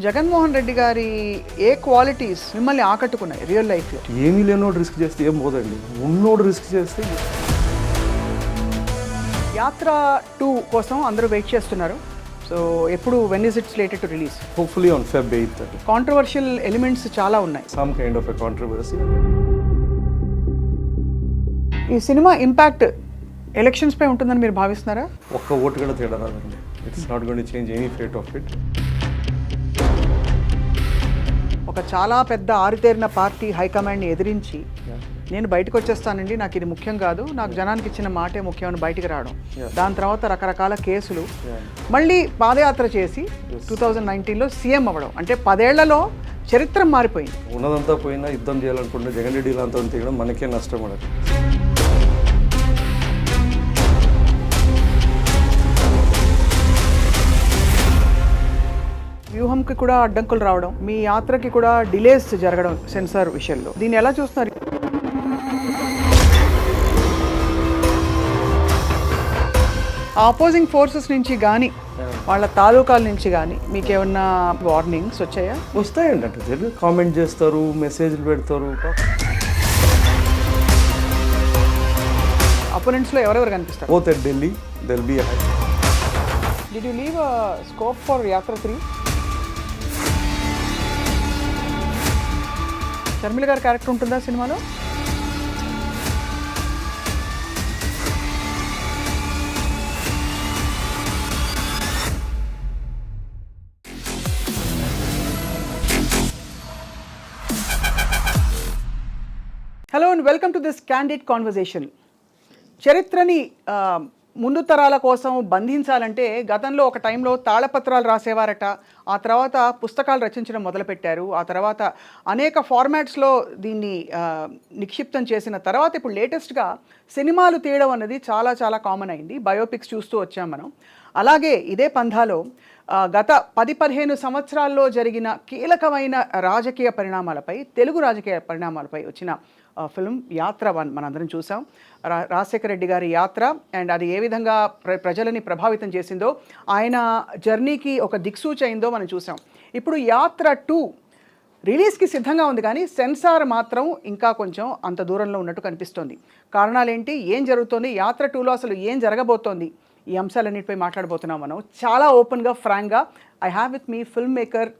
జగన్మోహన్ రెడ్డి గారి ఏ క్వాలిటీస్ మిమ్మల్ని ఆకట్టుకున్నాయి రియల్ లైఫ్లో? ఏమీ లేనోడు రిస్క్ చేస్తే ఏం పోదండి, ఉన్నోడు రిస్క్ చేస్తే. యాత్ర 2 కోసం అందరూ వెయిట్ చేస్తున్నారు. సో ఎప్పుడు when is it slated to release? Hopefully on Feb 8th. Controversial elements చాలా ఉన్నాయి. Some kind of a controversy. ఈ సినిమా ఇంపాక్ట్ ఎలక్షన్స్ పై ఉంటుందని మీరు భావిస్తున్నారా? ఒక్క ఓటు కూడా తేడా రాదండి. It's not going to change any fate of it. ఒక చాలా పెద్ద ఆరితేరిన పార్టీ హైకమాండ్ని ఎదిరించి నేను బయటకు వచ్చేస్తానండి, నాకు ఇది ముఖ్యం కాదు, నాకు జనానికి ఇచ్చిన మాటే ముఖ్యమని బయటికి రావడం, దాని తర్వాత రకరకాల కేసులు, మళ్ళీ పాదయాత్ర చేసి 2019లో సీఎం అవ్వడం, అంటే 10 ఏళ్లలో చరిత్ర మారిపోయింది. ఉన్నదంతా పోయినా యుద్ధం చేయాలనుకుంటే జగన్ రెడ్డి అంతా తీయడం మనకే నష్టం ఉండదు. వ్యూహంకి కూడా అడ్డంకులు రావడం, మీ యాత్రకి కూడా డిలేస్ జరగడం సెన్సార్ విషయంలో, దీన్ని ఎలా చూస్తున్నారు? ఆపోజింగ్ ఫోర్సెస్ నుంచి కానీ వాళ్ళ తాలూకాల నుంచి కానీ మీకు ఏమన్నా వార్నింగ్స్ వచ్చాయా? వస్తాయండి, అంటే కామెంట్ చేస్తారు, మెసేజ్లు పెడతారు. అపోనెంట్స్లో ఎవరెవరు కనిపిస్తారు? Both at Delhi, there'll be a high. Did you leave a scope for Yatra 3? Sharmila గారి క్యారెక్టర్ ఉంటుందా సినిమాలో? Hello and welcome to this candid conversation. చరిత్రని ముందు తరాల కోసం బంధించాలంటే గతంలో ఒక టైంలో తాళపత్రాలు రాసేవారట, ఆ తర్వాత పుస్తకాలు రచించడం మొదలుపెట్టారు, ఆ తర్వాత అనేక ఫార్మాట్స్లో దీన్ని నిక్షిప్తం చేసిన తర్వాత ఇప్పుడు లేటెస్ట్గా సినిమాలు తీయడం అన్నది చాలా చాలా కామన్ అయింది. బయోపిక్స్ చూస్తూ వచ్చాం మనం. అలాగే ఇదే పంధాలో గత 10-15 సంవత్సరాల్లో జరిగిన కీలకమైన రాజకీయ పరిణామాలపై, తెలుగు రాజకీయ పరిణామాలపై వచ్చిన ఫిల్మ్ యాత్ర 1 మనందరం చూసాం. రాజశేఖర రెడ్డి గారి యాత్ర అండ్ అది ఏ విధంగా ప్రజలని ప్రభావితం చేసిందో, ఆయన జర్నీకి ఒక దిక్సూచి అయిందో మనం చూసాం. ఇప్పుడు యాత్ర 2 రిలీజ్కి సిద్ధంగా ఉంది, కానీ సెన్సార్ మాత్రం ఇంకా కొంచెం అంత దూరంలో ఉన్నట్టు కనిపిస్తోంది. కారణాలేంటి, ఏం జరుగుతోంది, యాత్ర 2లో అసలు ఏం జరగబోతోంది, ఈ అంశాలన్నిటిపై మాట్లాడబోతున్నాం మనం చాలా ఓపెన్గా, ఫ్రాంక్గా. I have with me film maker,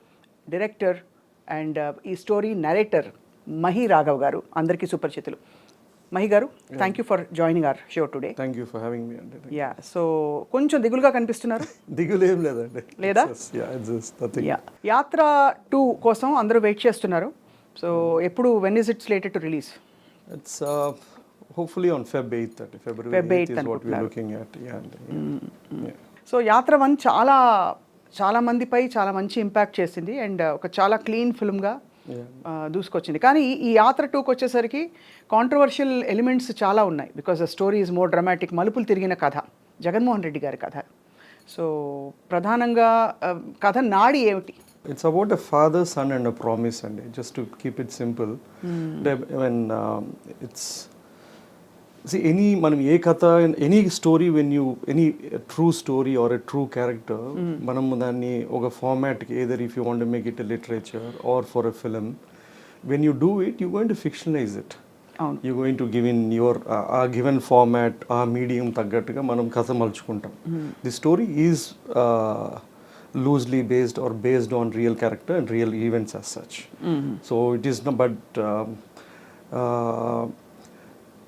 director and ఈ స్టోరీ నరేటర్ మహి రాఘవ్ గారు. అందరికీ సుపరిచితులు. మహి గారు, thank you for joining our show today. Thank you for having me అండి. యా, సో కొంచెం దిగులుగా కనిపిస్తున్నారు. దిగులు ఏం లేదండి. లేదా? యాత్ర 2 కోసం అందరూ వెయిట్ చేస్తున్నారు. సో ఎప్పుడు when is it slated to release? It's hopefully on Feb 8th. February 8th is what we are looking at. So యాత్ర 1 చాలా మందిపై చాలా మంచి ఇంపాక్ట్ చేసింది అండ్ ఒక చాలా క్లీన్ ఫిల్మ్గా దూసుకొచ్చింది. కానీ ఈ యాత్ర 2కి వచ్చేసరికి కాంట్రవర్షియల్ ఎలిమెంట్స్ చాలా ఉన్నాయి. Because the story is more dramatic, మలుపులు తిరిగిన కథ, జగన్మోహన్ రెడ్డి గారి కథ. సో ప్రధానంగా కథ నాడి ఏమిటి? It's about a father, son and a promise, and just to keep it simple. When it's మనం ఏ కథ, any story, any true story or a true character, మనం దాన్ని ఒక ఫార్మాట్కి, either if you want to make it a literature or for a film, when you do it, you going to fictionalize it, you going to give in your uh given format, ఆ medium తగ్గట్టుగా మనం కథ మలుచుకుంటాం. The story is loosely based or based on real character and real events as such. So it is not, but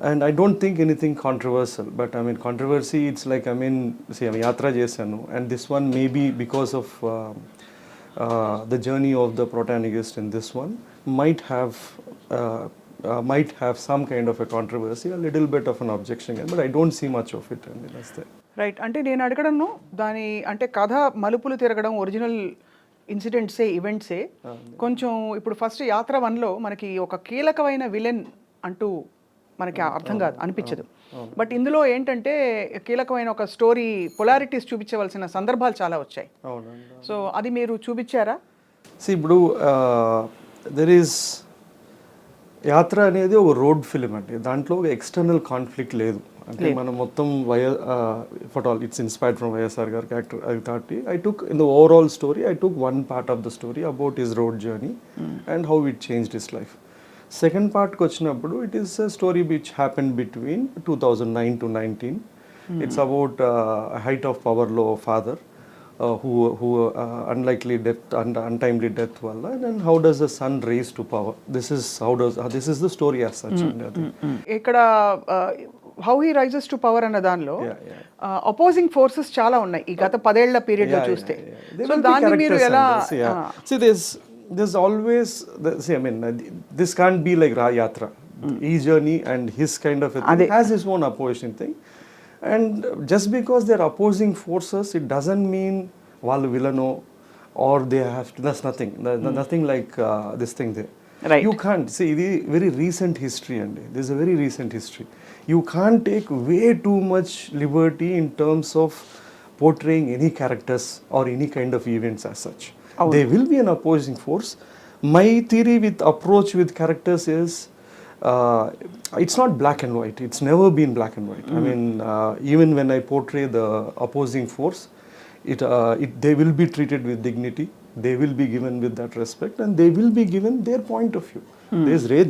and I don't think anything controversial, but I mean controversy, it's like, I mean, see, I yatra chesanu, and this one maybe because of the journey of the protagonist in this one might have some kind of a controversy, a little bit of an objection, but I don't see much of it. I mean, that's the right. అంటే నేను అడగడను దాని అంటే కథ మలుపులు తిరగడం, original ఇన్సిడెంట్సే, ఈవెంట్సే కొంచెం. ఇప్పుడు first యాత్ర 1లో మనకి ఒక కీలకమైన విలన్ అంటూ మనకి అర్థం కాదు, అనిపించదు. బట్ ఇందులో ఏంటంటే కీలకమైన ఒక స్టోరీ పొలారిటీస్ చూపించవలసిన సందర్భాలు చాలా వచ్చాయి. సో అది మీరు చూపించారా? ఇప్పుడు దెర్ ఈస్ యాత్ర అనేది ఒక రోడ్ ఫిలిం అండి, దాంట్లో ఒక ఎక్స్టర్నల్ కాన్ఫ్లిక్ట్ లేదు. అంటే మనం మొత్తం for all it's inspired from YSR గారి క్యారెక్టర్ అది thought I took in the overall story I took one part of the story about his road journey and how it changed his life. Second పార్ట్కి వచ్చినప్పుడు it is a story which happen between 2009 to 19. It's about height of power low father who unlikely death and untimely death valla, and then how does the son raise to power. This is the story as such. ఇక్కడ how he rises to power అన్న దానిలో opposing forces చాలా ఉన్నాయి ఈ గత 10 ఏళ్ల period లో చూస్తే. సో దాన్ని మీరు ఎలా see there's always see I mean this can't be like Yatra. His journey and his kind of a thing has his own opposition thing. And just because they're opposing forces, it doesn't mean వాళ్ళు విలనో or they have to, that's nothing. Nothing like this thing there. Right. You can't see ఇది very recent history and this is a very recent history. You can't take way too much liberty in terms of portraying any characters or any kind of events as such. They will be an opposing force. My theory with approach with characters is it's not black and white. It's never been black and white. I mean, even when I portray the opposing force, they will be treated with dignity. They will be given with that respect, and they will be given their point of view.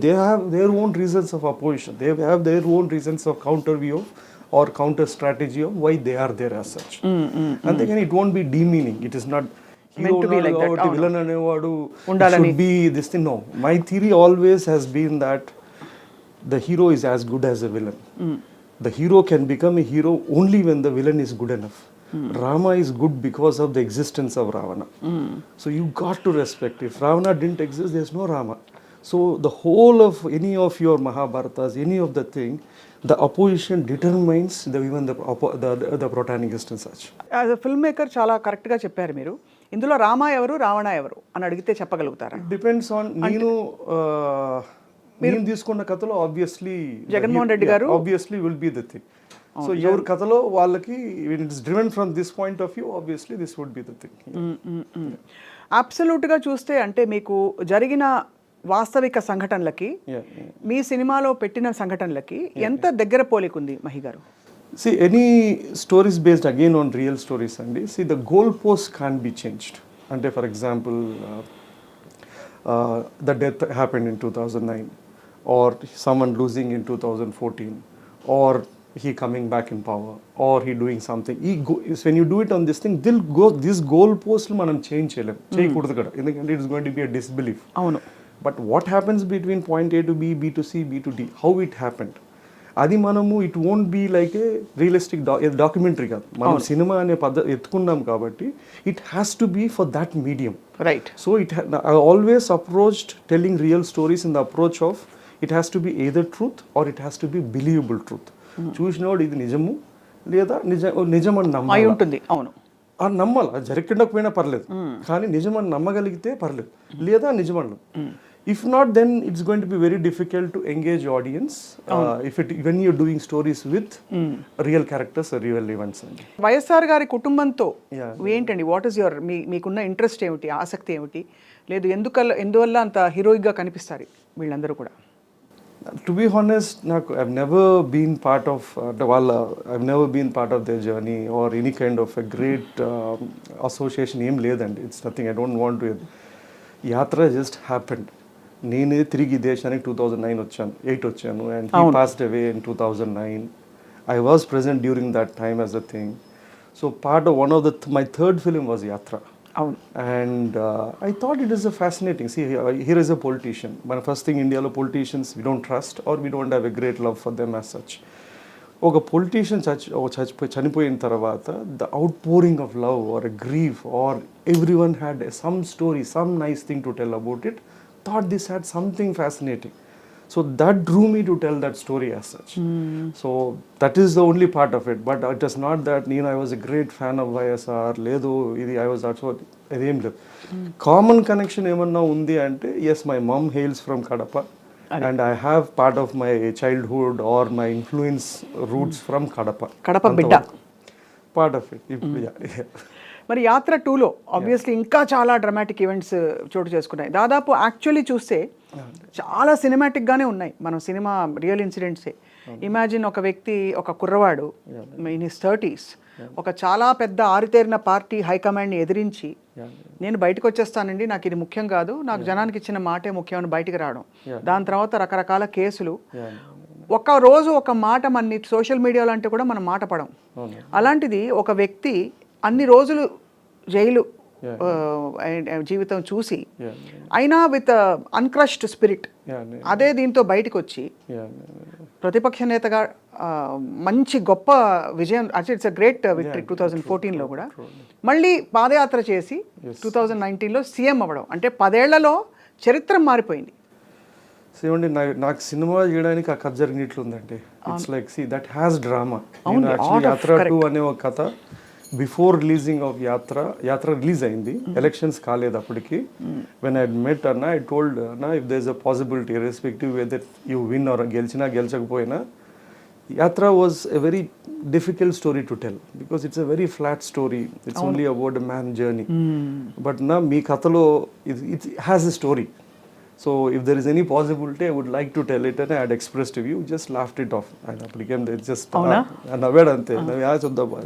They have their own reasons of opposition. They have their own reasons of counter view or counter strategy of why they are there as such. And again, it won't be demeaning. It is not meant to be like that. Villain అనేవాడు should be this thing. No, my theory always has been that the hero is as good as a villain. The hero can become a hero only when the villain is good enough. Rama is good because of the existence of Ravana. So you got to respect. If Ravana didn't exist, there's no Rama. So the whole of any of your Mahabharatas, any of the thing, the opposition determines even the protagonist and such. As a film maker చాలా కరెక్ట్గా చెప్పారు మీరు. ఇందులో రామ ఎవరు రావణ ఎవరు అని అడిగితే చెప్పగలుగుతారా? డిపెండ్స్ ఆన్ నేను తీసుకున్న కథలో ఆబ్వియస్లీ జగన్మోహన్ రెడ్డి గారు obviously will be the thing. So ఎవరి కథలో వాళ్ళకి it's driven from this point of view obviously this would be the thing. అబ్సల్యూట్గా చూస్తే అంటే మీకు జరిగిన వాస్తవిక సంఘటనలకి మీ సినిమాలో పెట్టిన సంఘటనలకి ఎంత దగ్గర పోలికుంది మహి గారు? See, any stories based again on real stories and see the goalposts can't be changed. And for example, the death happened in 2009, or someone losing in 2014, or he coming back in power, or he doing something. When you do it on this thing, they'll go this goalpost manam change cheyalem cheyakudadu kada, endukante it is going to be a disbelief. Avunu. But what happens between point A to B, B to C, B to D, how it happened, అది మనము it won't be like a realistic documentary కాదు, మనం cinema అనే ఎత్తుకున్నాం కాబట్టి it has to be for that medium. Right. So I always approached telling real stories in the approach of it has to be either truth or it has to be believable truth. చూసినవాడు ఇది నిజము లేదా నిజం అని నమ్మాలి ఉంటుంది. అవును, నమ్మాలి. అది జరగకపోయినా పర్లేదు, కానీ నిజం అని నమ్మగలిగితే పర్లేదు, లేదా నిజమన్నా. If not, then it's going to be very difficult to engage audience when you're doing stories with real characters or real events. YSR గారి కుటుంబంతో ఏంటండి, వాట్ ఈస్ యువర్ మీకున్న ఇంట్రెస్ట్ ఏమిటి, ఆసక్తి ఏమిటి, లేదు ఎందువల్ల అంత హీరోయిక్గా కనిపిస్తారు వీళ్ళందరూ కూడా? To be honest, I've never been part of I've never been part of their journey or any kind of a great association. Em ledandi, it's nothing. I don't want to. Yatra just happened. నేనే తిరిగి దేశానికి 2008 వచ్చాను and he passed away in 2009. I was present during that time as a thing. So part of one of my third film was Yatra. And I thought it is a fascinating. See, here is a politician. My first thing, India lo politicians we don't trust or we don't have a great love for them as such. ఒక politician చనిపోయిన తర్వాత the out pouring of love or grief or every one had some story, some nice thing to tell about it. Thought this had something fascinating, so that drew me to tell that story as such. So that is the only part of it, but it is not that I was a great fan of YSR ledo idi I was also adem le common connection emanna undi ante yes, my mom hails from Kadapa and I have part of my childhood or my influence roots from Kadapa bidda part of it. Yeah. మరి యాత్ర 2లో obviously ఇంకా చాలా dramatic events చోటు చేసుకున్నాయి. దాదాపు actually చూస్తే చాలా సినిమాటిక్గానే ఉన్నాయి. మనం సినిమా రియల్ ఇన్సిడెంట్సే ఇమాజిన్ ఒక వ్యక్తి, ఒక కుర్రవాడు ఇన్ హిస్ 30s ఒక చాలా పెద్ద ఆరితేరిన పార్టీ హైకమాండ్ని ఎదిరించి నేను బయటకు వచ్చేస్తానండి, నాకు ఇది ముఖ్యం కాదు, నాకు జనానికి ఇచ్చిన మాటే ముఖ్యమని బయటికి రావడం, దాని తర్వాత రకరకాల కేసులు, ఒక రోజు ఒక మాట మన సోషల్ మీడియాలో అంటే కూడా మనం మాట పడం, అలాంటిది ఒక వ్యక్తి అన్ని రోజులు జైలు జీవితం చూసి అయినా విత్ అన్క్రష్డ్ స్పిరిట్ అదే దీంతో బయటకు వచ్చి ప్రతిపక్ష నేతగా మంచి గొప్ప విజయం, ఇట్స్ అ గ్రేట్ విక్టరీ 2014లో కూడా, మళ్ళీ పాదయాత్ర చేసి 2019లో సీఎం అవ్వడం, అంటే 10 ఏళ్లలో చరిత్ర మారిపోయింది. సేవండి, నాకు సినిమా చేయడానికి ఆ కథ జరిగినట్లు ఉందండి. It's like see that has drama. Actually Yatra 2 అనే ఒక కథ before releasing of Yatra release అయింది, ఎలక్షన్స్ కాలేదు అప్పటికి. వెన్ ఐ మెట్ అన్న, ఐ టోల్డ్ అన్న, if there is a possibility respective whether you win or గెలిచినా గెలిచకపోయినా, Yatra was a very difficult story to tell because it's a very flat story, it's only about a man journey. But నా మీ కథలో it has a story. So if there is any possibility, I would like to tell it, and I had expressed to you, just laughed it off. And I became just naved ante navi chodda ba.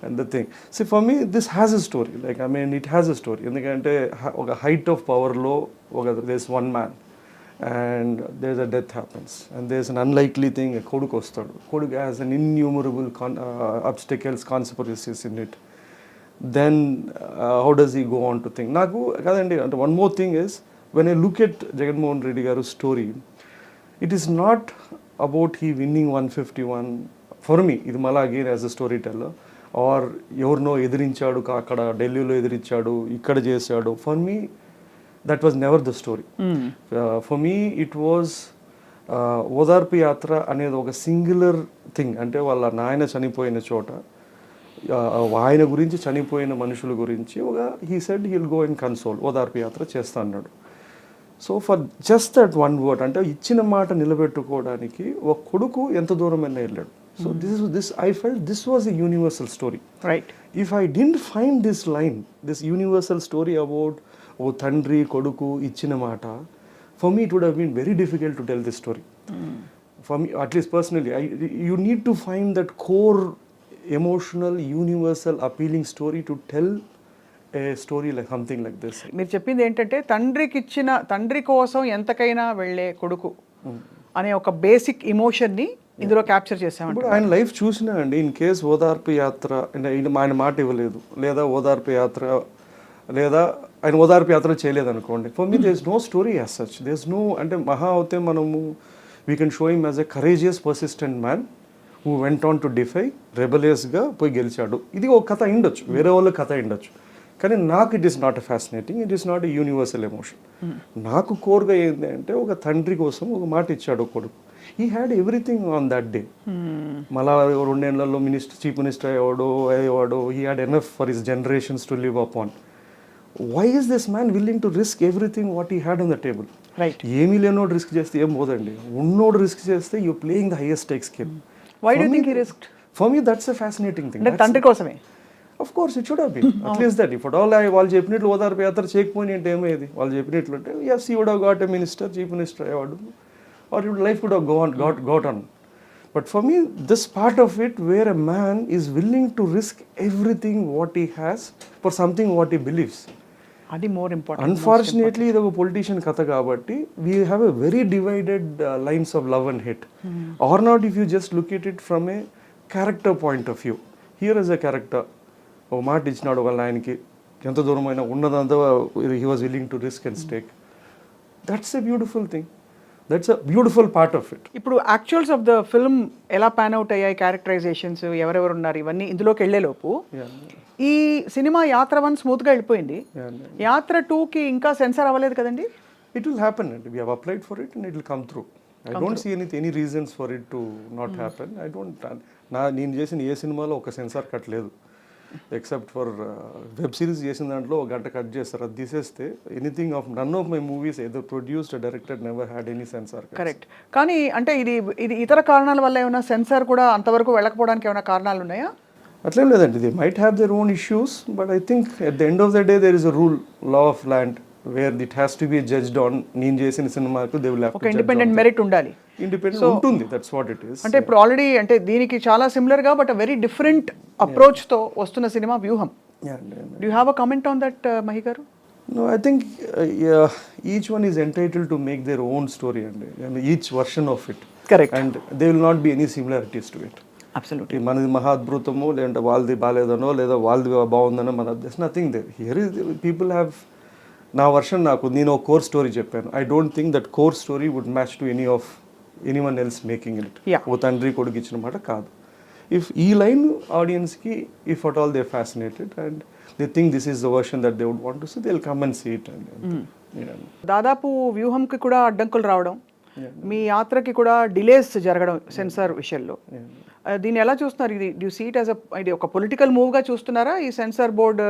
And the thing, see, for me this has a story, like I mean it has a story endukante oka height of power lo there's one man and there's a death happens and there's an unlikely thing, a koduku ostadu, koduku has an innumerable obstacles, consequences in it. Then how does he go on to think naku kadandi. And one more thing is, when I look at Jagan Reddy garu's story, it is not about he winning 151. For me, ఇది మళ్ళీ again as a story teller, or ఎవరినో ఎదిరించాడు, అక్కడ ఢిల్లీలో ఎదిరించాడు, ఇక్కడ చేశాడు. For me that was never the story. For me it was Odarpu Yatra అనేది ఒక సింగులర్ థింగ్. అంటే వాళ్ళ నాయన చనిపోయిన చోట ఆయన గురించి, చనిపోయిన మనుషుల గురించి ఒక he said he'll go and console, ఓదార్పు యాత్ర చేస్తా అన్నాడు. So for just that one word, అంటే ఇచ్చిన మాట నిలబెట్టుకోవడానికి ఒక కొడుకు ఎంత దూరమైనా వెళ్ళాడు. So this I felt this was a universal story. Right. If I didn't find this line, this universal story about ఓ తండ్రి కొడుకు ఇచ్చిన మాట, for me it would have been very difficult to tell this story. For me at least personally, you need to find that core emotional universal appealing story to tell a story like something like this. మీరు చెప్పింది ఏంటంటే తండ్రి కోసం ఎంతకైనా వెళ్ళే కొడుకు అనే ఒక బేసిక్ ఇమోషన్ని ఇందులో క్యాప్చర్ చేసామంటే. ఇప్పుడు ఆయన లైఫ్ చూసినా అండి, ఇన్ కేస్ ఓదార్పు యాత్ర ఆయన మాట ఇవ్వలేదు, లేదా ఓదార్పు యాత్ర, లేదా ఆయన ఓదార్పు యాత్ర చేయలేదు అనుకోండి, for me there is no story as such. There is no, అంటే మహా అవుతే మనము we can show him as a courageous persistent man who went on to defy, రెబలియస్గా పోయి గెలిచాడు. ఇది ఒక కథ ఉండొచ్చు, వేరే వాళ్ళ కథ ఉండొచ్చు. కానీ నాకు it is not a fascinating, it is not a universal emotion. నాకు కోర్గా ఏంటి అంటే, ఒక తండ్రి కోసం ఒక మాట ఇచ్చాడు కొడుకు. He had everything on that day. మళ్ళా 2 ఏళ్లలో చీఫ్ మినిస్టర్ అయ్యేవాడు. He had enough for his generations to live upon. Why is this man willing to risk everything what he had on the table? Right. ఏమీ లేనోడు risk చేస్తే ఏం పోదండి, ఉన్నోడు risk చేస్తే you playing the highest stakes game. Why do you think he risked? For me that's a fascinating thing. అంటే తండ్రి కోసమే. Of course, it should have been. At least that. If at all వాళ్ళు చెప్పినట్లు ఓదార్పు యాత్ర చేయకపోయిన అంటే ఏమయ్యేది? వాళ్ళు చెప్పినట్లు అంటే yes, he would have got a minister, chief minister అయ్యేవాడు, or your life would have got on. But for me, this part of it where a man is willing to risk everything what he has for something what he believes. అది more important. Unfortunately, ఇది ఒక politician కథ కాబట్టి we have a very divided lines of love and hate. Or not if you just look at it from a character point of view. Here is a character. ఒక మాట ఇచ్చినాడు వాళ్ళ ఆయనకి, ఎంత దూరమైనా ఉన్నదంతా he was willing to risk and stake. That's a beautiful thing, that's a beautiful part of it. ఇప్పుడు actuals of the film ఎలా ప్యాన్ అవుట్ అయ్యాయి, క్యారెక్టరైజేషన్స్, ఎవరెవరు ఉన్నారు, ఇవన్నీ ఇందులోకి వెళ్ళేలోపు ఈ సినిమా యాత్ర 1 స్మూత్గా వెళ్ళిపోయింది. యాత్ర 2కి ఇంకా సెన్సార్ అవ్వలేదు కదండి? ఇట్ విల్ హ్యాపెన్ అండి. We have applied for it and it will come through. I don't see any reasons for it to not happen. I don't, నేను చేసిన ఏ సినిమాలో ఒక సెన్సార్ కట్ లేదు, ఎక్సెప్ట్ ఫర్ వెబ్ సిరీస్ చేసిన దాంట్లో 1 గంట కట్ చేస్తారు. అది తీసేస్తే anything of none of my movies ఏదో produced directed never had any censor. Correct. కానీ అంటే ఇది ఇతర కారణాల వల్ల ఏమైనా సెన్సార్ కూడా అంతవరకు వెళ్ళకపోవడానికి ఏమైనా కారణాలు ఉన్నాయా? అట్లేం లేదండి. They might have their own issues, but I think at the end of the day there is a rule, law of land, where it has to be judged on. నేను చేసిన సినిమాకు దే విల్ హావ్ టు ఒక independent merit ఉండాలి. Independent ఉంటుంది. That's what it is. అంటే ఇప్పుడు already అంటే దీనికి చాలా సిమిలర్గా బట్ వెరీ డిఫరెంట్ అప్రోచ్తో వస్తున్న సినిమా వ్యూహం. Do you have a comment on that Mahi గారు? No, I think each one is entitled to make their own story and each version of it. Correct. And there will not be any similarities to it. Absolutely. మనది మహాద్భుతమో లేదంటే వాళ్ళది బాగాలేదనో లేదా వాళ్ళది బాగుందనో మన that's nothing there. Here is people have నా version నేను ఒక కోర్ స్టోరీ చెప్పాను. I don't think that core story would match to anyone else making it. ఓ తండ్రి కొడుకు ఇచ్చిన మాట కాదు. ఇఫ్ ఈ లైన్ ఆడియన్స్కి if at all they fascinated and they think this is the version that they would want to see, they'll come and see it. దాదాపు వ్యూహంకి కూడా అడ్డంకులు రావడం, మీ యాత్రకి కూడా డిలేస్ జరగడం సెన్సార్ విషయంలో, దీన్ని ఎలా చూస్తున్నారు? ఇది సీ ఇట్ యాజ్ ఇది ఒక పొలిటికల్ మూవ్గా చూస్తున్నారా? ఈ సెన్సార్ బోర్డ్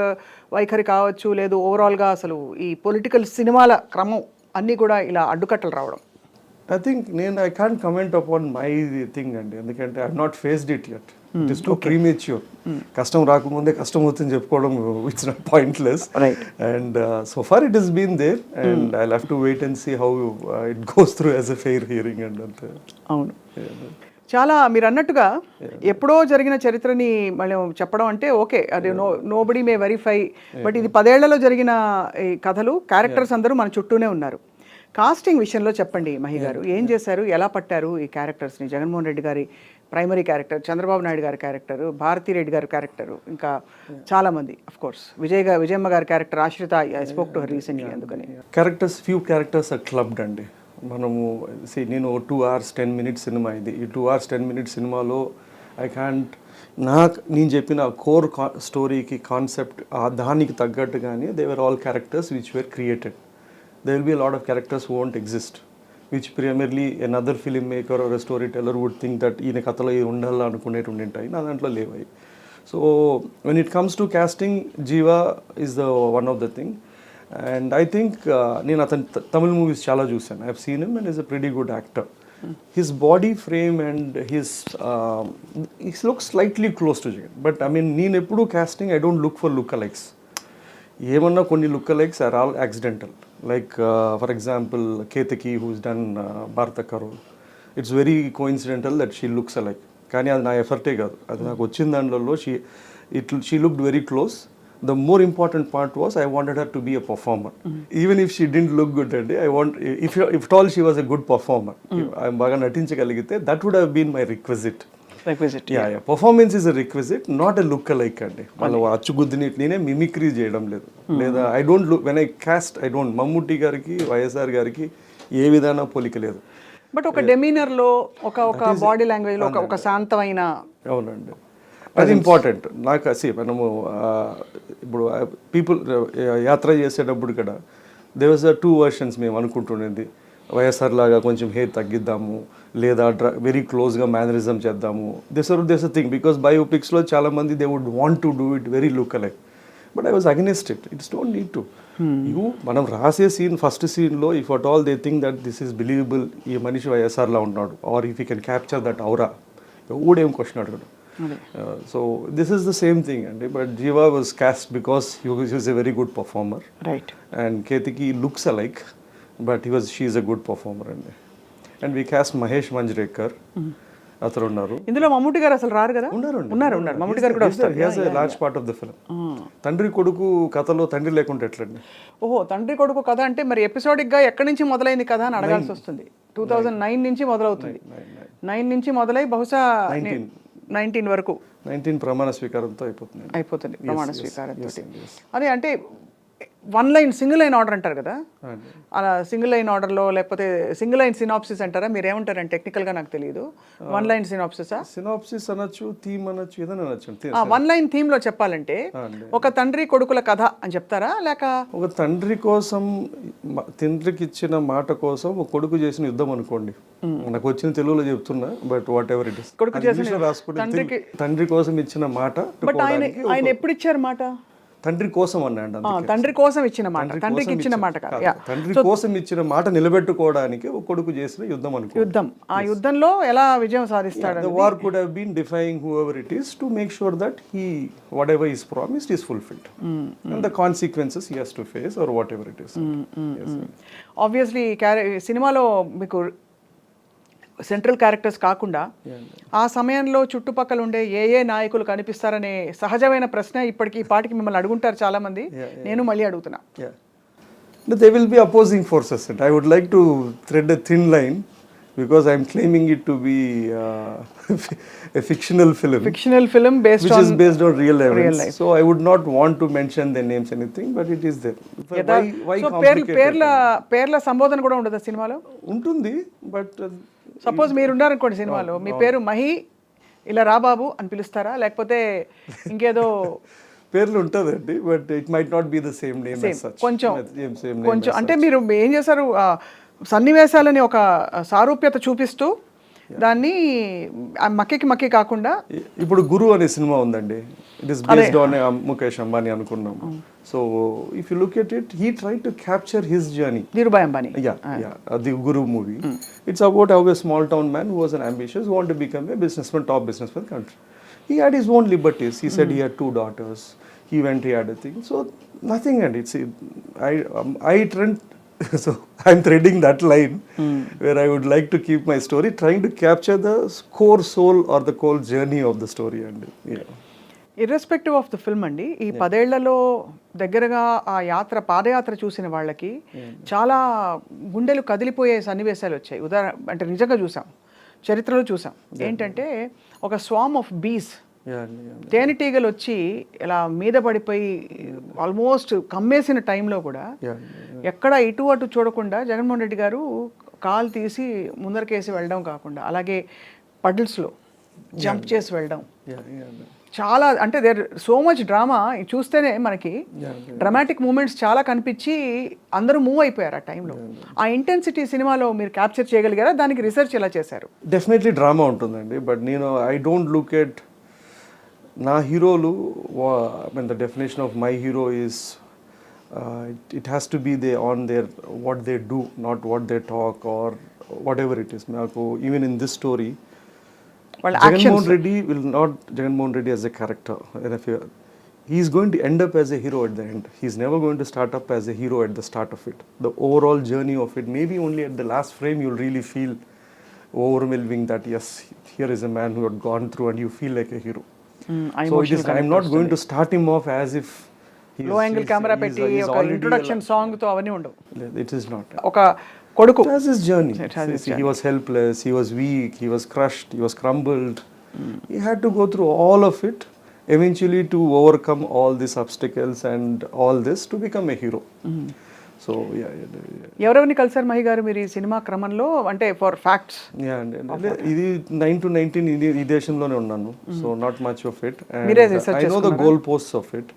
వైఖరి కావచ్చు, లేదు ఓవరాల్గా అసలు ఈ పొలిటికల్ సినిమాల క్రమం అన్నీ కూడా ఇలా అడ్డుకట్టలు రావడం? I think I can't comment upon my thing ఎందుకంటే I have not faced it yet. It is too premature. కష్టం రాకముందే కష్టం అవుతుంది చెప్పుకోవడం it's not pointless. Right. And so far it has been there and I'll have to wait and see how it goes through as a fair hearing and అవును. చాలా మీరు అన్నట్టుగా ఎప్పుడో జరిగిన చరిత్రని మళ్ళీ చెప్పడం అంటే ఓకే, అది నోబడీ మే వెరిఫై, బట్ ఇది 10 ఏళ్లలో జరిగిన ఈ కథలు, క్యారెక్టర్స్ అందరూ మన చుట్టూనే ఉన్నారు. కాస్టింగ్ విషయంలో చెప్పండి మహి గారు, ఏం చేశారు, ఎలా పట్టారు ఈ క్యారెక్టర్స్ని? జగన్మోహన్ రెడ్డి గారి ప్రైమరీ క్యారెక్టర్, చంద్రబాబు నాయుడు గారి క్యారెక్టర్, భారతీ రెడ్డి గారి క్యారెక్టర్, ఇంకా చాలామంది అఫ్ కోర్స్ విజయమ్మ గారి క్యారెక్టర్, ఆశ్రిత, I spoke to her recently. అందుకని ఫ్యూ క్యారెక్టర్స్ ఆర్ క్లబ్డ్ అండి. మనము నేను 2 hours 10 minutes సినిమా ఇది. ఈ 2 hours 10 minutes సినిమాలో నేను చెప్పిన కోర్ స్టోరీకి కాన్సెప్ట్ దానికి తగ్గట్టుగానే they were all characters which were created. There will be a lot of characters who won't exist, which primarily another filmmaker or a storyteller would think that ఈయన కథలో ఇది ఉండాలి అనుకునేటువంటి ఉంటాయి, నా దాంట్లో లేవై. So when it comes to casting, Jiva is the one of the thing and I think నేను అతని తమిళ మూవీస్ చాలా చూసాను. I have seen him and he's a pretty good actor. His body frame and he looks slightly close to Jagan, but I mean నేను ఎప్పుడు casting I don't look for lookalikes. ఏమన్నా కొన్ని lookalikes are all accidental. Like for example Ketaki who's done Bharata Karol, it's very coincidental that she looks alike, కానీ అది నా ఎఫర్టే కాదు, అది నాకు వచ్చిన దాంట్లో she looked very close. The more important part was I wanted her to be a performer. Even if she didn't look good that day, if at all she was a good performer, బాగా నటించగలిగితే that would have been my requisite. Yeah. Performance is a requisite, not a look-alike అండి. వాళ్ళు అచ్చుగుద్దిని నేనే mimicry చేయడం లేదు, లేదా I don't look when I cost I don't Mammootty గారికి వైఎస్ఆర్ గారికి ఏ విధాన పోలిక లేదు. బట్ ఒక డెమీనర్లో ఒక బాడీ లాంగ్వేజ్లో ఒక శాంతమైన, అవునండి, అది ఇంపార్టెంట్. నాకు మనము ఇప్పుడు పీపుల్ యాత్ర చేసేటప్పుడు కూడా దేర్ వాజ్ 2 versions మేము అనుకుంటుండేది. వైఎస్ఆర్ లాగా కొంచెం హెయిర్ తగ్గిద్దాము, లేదా వెరీ క్లోజ్గా మేనరిజం చేద్దాము. దిస్ అ థింగ్ బికాస్ బయోపిక్స్లో చాలామంది they would want to do it very look alike, but I was against it. It's don't need to. మనం రాసే ఫస్ట్ సీన్లో if at all they think that this is believable, ఈ మనిషి వైఎస్ఆర్లా ఉన్నాడు, or if you can capture that aura, ఎవడేం question అడగడు. So this is the same thing అండి. But Jiiva was cast because he was a very good performer, right, and Ketaki looks alike but she is a good performer and we cast Mahesh Manjrekar. అతను ఉన్నారు ఇందులో. మమ్ముట్టి గారు అసలు రారు కదా? ఉన్నారు. మమ్ముట్టి గారు కూడా వస్తారు. he has a large part of the film. తండ్రి కొడుకు కథలో తండ్రి లేకుంటే ఎట్లండి? ఓహో, తండ్రి కొడుకు కథ అంటే మరి ఎపిసోడిక్ గా ఎక్కడి నుంచి మొదలైంది కథ అని అడగాల్సి వస్తుంది. 2009 నుంచి మొదలవుతుంది. 9 నుంచి మొదలై బహుశా 19 వరకు 19 ప్రమాణ స్వీకారంతో అయిపోతుంది. ప్రమాణ స్వీకారంతో. అదే అంటే one line single line order అంటారు కదా, అలా సింగిల్ లైన్ ఆర్డర్లో లేకపోతే సింగిల్ లైన్ సినాప్సిస్ అంటారా? మీరు ఏమంటారంటే టెక్నికల్గా నాకు తెలియదు. వన్ లైన్ సినాప్సిస్ అనొచ్చు, థీమ్ అనొచ్చు, ఏదైనా అనొచ్చు. వన్ లైన్ థీమ్లో చెప్పాలంటే ఒక తండ్రి కొడుకుల కథ అని చెప్తారా, లేక ఒక తండ్రి కోసం, తండ్రికి ఇచ్చిన మాట కోసం ఒక కొడుకు చేసిన యుద్ధం అనుకోండి. నాకు వచ్చిన తెలుగులో చెప్తున్నా, but what ever it is. కొడుకు చేసిన రాసుకుంటే తండ్రి కోసం ఇచ్చిన మాట. బట్ ఆయన ఎప్పుడు ఇచ్చారు మాట? తండ్రి కోసం అన్నాడు. తండ్రి కోసం ఇచ్చిన మాట, తండ్రికి ఇచ్చిన మాట కాదు. తండ్రి కోసం ఇచ్చిన మాట నిలబెట్టుకోవడానికి ఒక కొడుకు చేసిన యుద్ధం అనుకో. యుద్ధం. ఆ యుద్ధంలో ఎలా విజయం సాధిస్తాడు? The war could have been defying whoever it is to make sure that he whatever is promised is fulfilled and the consequences he has to face or whatever it is. Obviously సినిమాలో మీకు central characters కాకుండా ఆ సమయంలో చుట్టుపక్కల ఉండే ఏ నాయకులు కనిపిస్తారనే సహజమైన ప్రశ్న ఇప్పటికి ఈ పాటికి మిమ్మల్ని అడుగుంటారు చాలామంది. నేను మళ్ళీ అడుగుతున్నా. But they will be opposing forces. And I would like to thread a thin line because I am claiming it to be a fictional film. Fictional film based which on is based on real events. Real life. So I would not want to mention their names anything, but it is there. Why so complicate? పేర్ల సంబోధన కూడా ఉండదు సినిమాలో. ఉంటుంది, but suppose మీరు ఉన్నారనుకోండి సినిమాలో, మీ పేరు మహి, ఇలా రా బాబు అని పిలుస్తారా, లేకపోతే ఇంకేదో పేర్లు ఉంటుందండి, but it might not be the same name as such. కొంచెం అంటే మీరు ఏం చేశారు, సన్నివేశాలని ఒక సారూప్యత చూపిస్తూ దాన్ని మక్కి కాకుండా. ఇప్పుడు గురు అనే సినిమా ఉందండి, it is based on Mukesh Ambani అనుకున్నాం. So if you look at it, he try to capture his journey. Dhirubhai Ambani, the Guru movie. It's about how a small town man who was an ambitious, want to become a businessman, top businessman in the country. He had his own liberties. He said he had 2 daughters. He had a thing. So nothing, and it's I trend. So I'm threading that line where I would like to keep my story, trying to capture the core soul or the core journey of the story. And irrespective of the film అండి, ఈ 10 ఏళ్లలో దగ్గరగా ఆ పాదయాత్ర చూసిన వాళ్ళకి చాలా గుండెలు కదిలిపోయే సన్నివేశాలు వచ్చాయి. అంటే నిజంగా చూసాం, చరిత్రలో చూసాం. ఏంటంటే ఒక స్వామ్ ఆఫ్ బీస్, తేనెటీగలు వచ్చి ఇలా మీద పడిపోయి ఆల్మోస్ట్ కమ్మేసిన టైంలో కూడా ఎక్కడ ఇటు అటు చూడకుండా జగన్మోహన్ రెడ్డి గారు కాలు తీసి ముందరకేసి వెళ్ళడం కాకుండా, అలాగే పడిల్స్లో జంప్ చేసి వెళ్ళడం, చాలా అంటే దేర్ సో మచ్ డ్రామా. చూస్తేనే మనకి డ్రామాటిక్ మూమెంట్స్ చాలా కనిపించి అందరూ మూవ్ అయిపోయారు ఆ టైంలో. ఆ ఇంటెన్సిటీ సినిమాలో మీరు క్యాప్చర్ చేయగలిగారా? దానికి రీసెర్చ్ ఎలా చేశారు? డెఫినెట్లీ డ్రామా ఉంటుందండి, బట్ నేను ఐ డోంట్ లుక్ ఎట్ నా హీరోలు. The definition of my hero is it has to be they on there what they do, not what they talk or whatever it is. నాకు even in this story, Jagannath Reddy will not, Jagannath Reddy as a character, he is going to end up as a hero at the end. He is never going to start up as a hero at the start of it. The overall journey of it, maybe only at the last frame you'll really feel overwhelming that yes, here is a man who had gone through, and you feel like a hero. So it is, I'm not going to start him off as if low angle camera పెట్టి ఒక introduction song తో అవన్నీ ఉండవు. It is not. ఒక కొడుకు, it has his journey. He was helpless, he was weak, he was crushed, he was crumbled. He had to go through all of it eventually to overcome all these obstacles and all this to become a hero. So ఎవరెవరిని కలిసారు మహి గారు మీరు ఈ cinema క్రమంలో? అంటే for facts, ఇది 9 to 19 ఈ దేశంలోనే ఉన్నాను. So not much of it, I know the goal posts of it.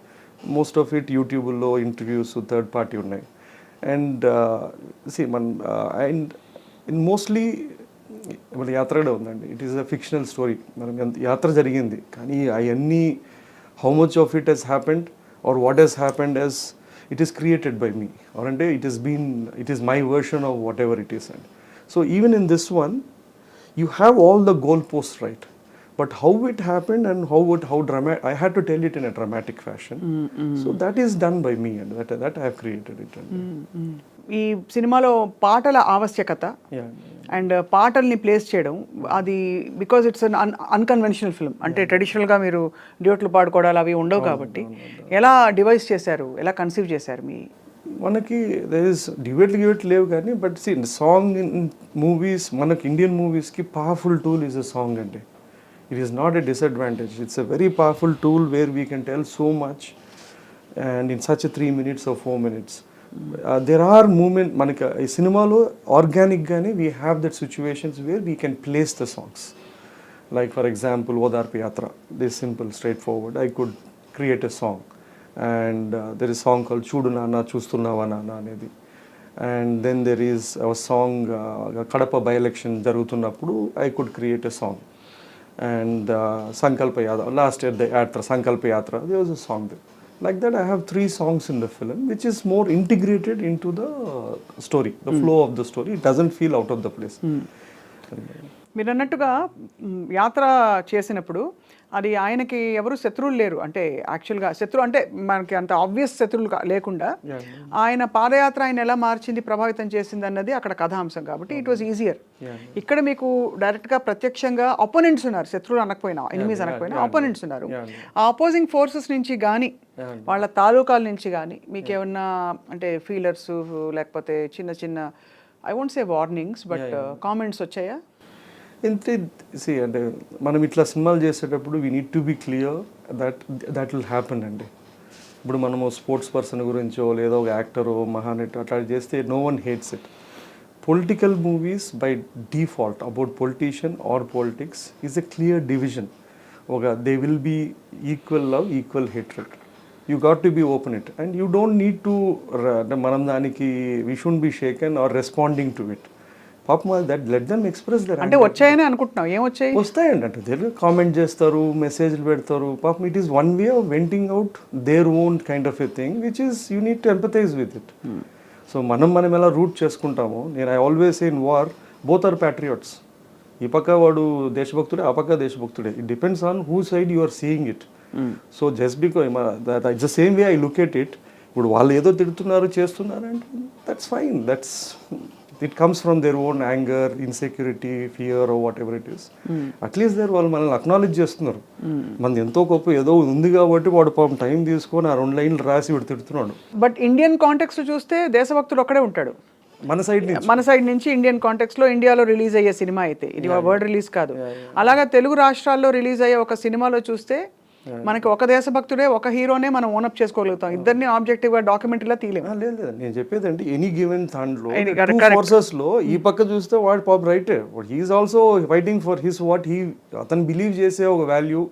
Most of it యూట్యూబ్లో ఇంటర్వ్యూస్, థర్డ్ పార్టీ ఉన్నాయి. అండ్ అండ్ మోస్ట్లీ మన యాత్ర కూడా ఉందండి. It is a fictional story. మనం యాత్ర జరిగింది, కానీ అవన్నీ how much of it has happened or what has happened as it is created by me, or it is my version of whatever it is. And so even in this one, you have all the goalposts right, but how it happened and how dramatic, I had to tell it in a dramatic fashion. So that is done by me, and that I have created it. ఈ సినిమాలో పాటల ఆవశ్యకత and పాటల్ని place చేయడం, అది because it's an unconventional film. అంటే ట్రెడిషనల్గా మీరు డ్యూట్లు పాడుకోవడాలు అవి ఉండవు కాబట్టి ఎలా డివైస్ చేశారు, ఎలా కన్సీవ్ చేశారు? మనకి దేర్ ఇస్ డిబేట్ లేవు, కానీ but see song in movies, మనకి ఇండియన్ మూవీస్కి powerful tool is a song అండి. It is not a disadvantage, it's a very powerful tool where we can tell so much and in such 3 minutes or 4 minutes. There are movement, మనకి ఈ సినిమాలో ఆర్గానిక్గానే we have that situations where we can place the songs. Like for example ఓదార్పు యాత్ర, this simple straight forward, I could create a song. And there is song called చూడు నాన్న చూస్తున్నావా నాన్న అనేది. And then there is a song Kadapa by election జరుగుతున్నప్పుడు I could create a song. And సంకల్ప యాత్ర, లాస్ట్ ఇయర్ ద యాత్ర సంకల్ప యాత్ర, there was a song there. Like that, I have 3 songs in the film, which is more integrated into the story, the flow of the story. It doesn't feel out of the place. మీరు అన్నట్టుగా యాత్ర చేసినప్పుడు అది ఆయనకి ఎవరు శత్రువులు లేరు, అంటే యాక్చువల్గా శత్రువు అంటే మనకి అంత ఆబ్వియస్ శత్రువులు లేకుండా ఆయన పాదయాత్ర ఆయన ఎలా మార్చింది, ప్రభావితం చేసింది అన్నది అక్కడ కథాంశం కాబట్టి ఇట్ వాజ్ ఈజియర్. ఇక్కడ మీకు డైరెక్ట్గా ప్రత్యక్షంగా అపోనెంట్స్ ఉన్నారు, శత్రువులు అనకపోయినా ఎనిమీస్ అనకపోయినా అపోనెంట్స్ ఉన్నారు. ఆ అపోజింగ్ ఫోర్సెస్ నుంచి కానీ వాళ్ళ తాలూకాల నుంచి కానీ మీకు ఏమన్నా అంటే ఫీలర్స్ లేకపోతే చిన్న చిన్న I won't say warnings but comments వచ్చాయా? అంటే అంటే మనం ఇట్లా సినిమాలు చేసేటప్పుడు we need to be clear that will happen అండి. ఇప్పుడు మనము స్పోర్ట్స్ పర్సన్ గురించో లేదా ఒక యాక్టరో మహానటి అట్లా చేస్తే no one hates it. Political movies by default about politician or politics is a clear division. They will be equal love, equal hatred. You got to be open it and you don't need to మనం దానికి we should be shaken or responding to it. పాపం that let them express their. అంటే వచ్చాయని అనుకుంటున్నాం, ఏం వచ్చాయి? వస్తాయండి, అంటే తెలియదు కామెంట్ చేస్తారు, మెసేజ్లు పెడతారు. పాపం it is one way of venting out their own kind of a thing which is you need to empathize with it. So మనం ఎలా రూట్ చేసుకుంటామో, నేను I always in war both are patriots. ఈ పక్క వాడు దేశభక్తుడే, ఆ పక్క దేశభక్తుడే. It depends on who side you are seeing it. So just because it's the same way I look at it. ఇప్పుడు వాళ్ళు ఏదో తిడుతున్నారు చేస్తున్నారు అంటే that's fine, that's it comes from their own anger, insecurity, fear or whatever it is. At least వాళ్ళు మనల్ని acknowledge చేస్తున్నారు. మనది ఎంతో గొప్ప ఏదో ఉంది కాబట్టి వాడు పాపం టైం తీసుకొని ఆ 2 లైన్లు రాసి వాడు తిడుతున్నాడు. బట్ ఇండియన్ కాంటెక్స్ట్ చూస్తే దేశభక్తుడు ఒక్కడే ఉంటాడు మన సైడ్ నుంచి ఇండియన్ కాంటెక్స్ట్ లో. ఇండియాలో రిలీజ్ అయ్యే సినిమా అయితే ఇది వరల్డ్ రిలీజ్ కాదు. అలాగా తెలుగు రాష్ట్రాల్లో రిలీజ్ అయ్యే ఒక సినిమాలో చూస్తే మనకి ఒక దేశభక్తుడే, ఒక హీరోనే మనం ఓనప్ చేసుకోగలుగుతాం. ఇద్దరిని ఆబ్జెక్టివ్ గా డాక్యుమెంటరీలా తీయలేము. లేదు, నేను చెప్పేది అంటే ఎనీ గివెన్ దాంట్లో ఫోర్సెస్ లో ఈ పక్క చూస్తే వాడు పాప రైటే, he is also fighting for his what he అతను బిలీవ్ చేసే ఒక వాల్యూ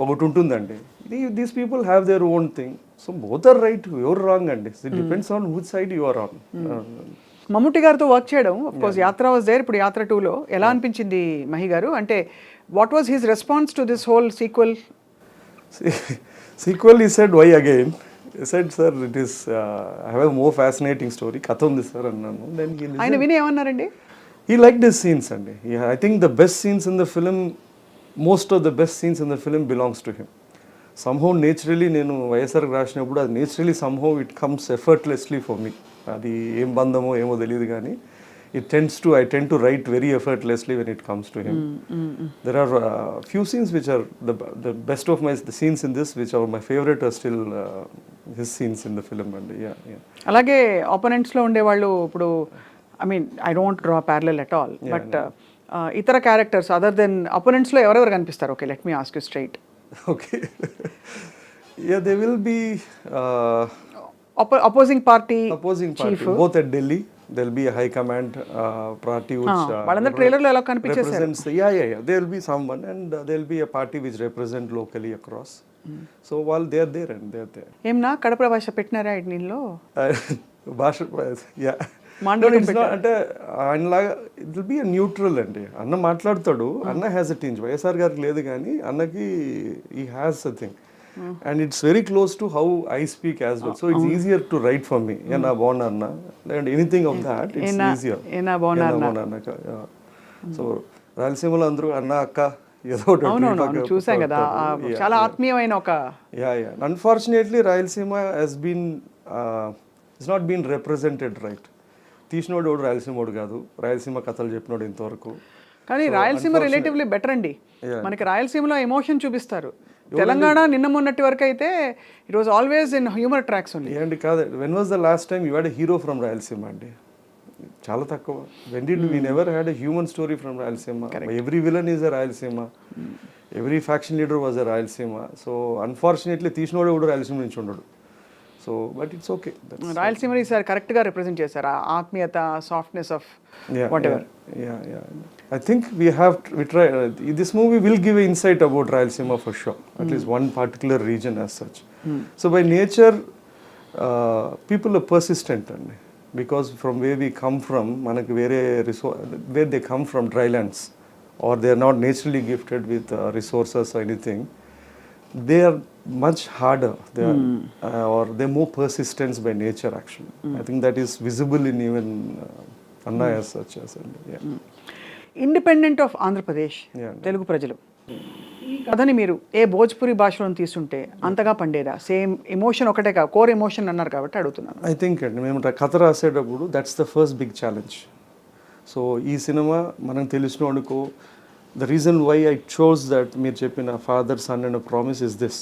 ఒకటి ఉంటుందండి. These people have their own thing. So both are right, your wrong అండి. It depends on which side you are on. Mammootty గారితో వర్క్ చేయడం, of course Yatra was there, ఇప్పుడు యాత్ర 2లో ఎలా అనిపించింది మహి గారు? అంటే what was his response to this whole sequel? Sequel, he said, why again? He said, sir, it is I have a more fascinating story. కథ ఉంది సార్ అన్నాను. Then he listened. ఆయన విని ఏమన్నారండి? He liked his scenes అండి. I think the best scenes in the film, most of the best scenes in the film belongs to him. Somehow naturally నేను వైఎస్ఆర్ రాసినప్పుడు అది naturally somehow it comes effortlessly for me. అది ఏం బంధమో ఏమో తెలియదు కానీ I tend to write very effortlessly when it comes to him. There are few scenes which are the best of the scenes in this, which are my favorite, are still his scenes in the film. And అలాగే opponents లో ఉండేవాళ్ళు ఇప్పుడు I mean I don't draw parallel at all, but ఇతర characters other then opponents లో ఎవరెవరు కనిపిస్తారు? Okay, let me ask you straight. Okay, they will be opposing party both at Delhi. There will be a high command party which వాళ్ళందరూ ట్రైలర్లో ఎలా కనిపించేశారు? Yeah, there will be someone and there will be a party which represent locally across. So while they are there and they are there. ఏమన్నా కడప భాష పెట్టినారా దీనిలో? భాష, yeah. అంటే ఆయనలాగా it will be neutral అండి. అన్న మాట్లాడతాడు, అన్న హ్యాస్ ఎ టింజ్. వైఎస్ఆర్ గారికి లేదు కానీ అన్నకి ఈ has a thing. And it's very close to how I speak as well. So it's easier to write for me. Ena bonna anna. And anything of that, it's easier. Ena bonna anna. So రాయలసీమలో అందరూ అన్న అక్క ఏదో ఒకటి చూసాం కదా, చాలా ఆత్మీయమైన ఒక. Yeah. Unfortunately, Rayalaseema has been it's not been represented right. తీసినోడు రాయలసీమోడు కాదు, రాయలసీమ కథలు చెప్పినోడు ఇంతవరకు. కానీ రాయలసీమ రిలేటివ్లీ బెటర్ అండి. మనకి రాయలసీమలో ఎమోషన్ చూపిస్తారు. తెలంగాణ నిన్న మొన్నటి వరకు అయితే it was always in humour tracks ఉంది. ఏంటి కాదు, when was the last time you had a hero from Rayalaseema అండి? చాలా తక్కువ. When did we never had a human story from Rayalaseema. Every villain is a Rayalaseema, every faction leader was a Rayalaseema. So unfortunately తీసినోడు కూడా రాయలసీమ నుంచి ఉండడు. So but it's okay. Rayalaseema ఈసారి కరెక్ట్గా represent చేశారు, ఆత్మీయత, softness of whatever. Yeah. I think we try. This movie will give an insight about Rayalaseema for sure. At least one particular region as such. So by nature, people are persistent, because from where we come from, where they come from, drylands, or they are not naturally gifted with resources or anything. They are much harder. They are, or they're more persistent by nature. Actually, I think that is visible in even Anna as such as. Yeah. Independent of Andhra Pradesh Yeah. Telugu ప్రజలు ఈ కథని మీరు ఏ భోజ్పురి భాషలో తీసుంటే అంతగా పండేదా? Same emotion ఒకటే కాదు, core emotion అన్నారు కాబట్టి అడుగుతున్నాను. ఐ థింక్ అండి మేము కథ రాసేటప్పుడు that's the first big challenge. So ఈ సినిమా మనం తెలిసిన అనుకో the reason why I chose that మీరు చెప్పిన father son and promise is this.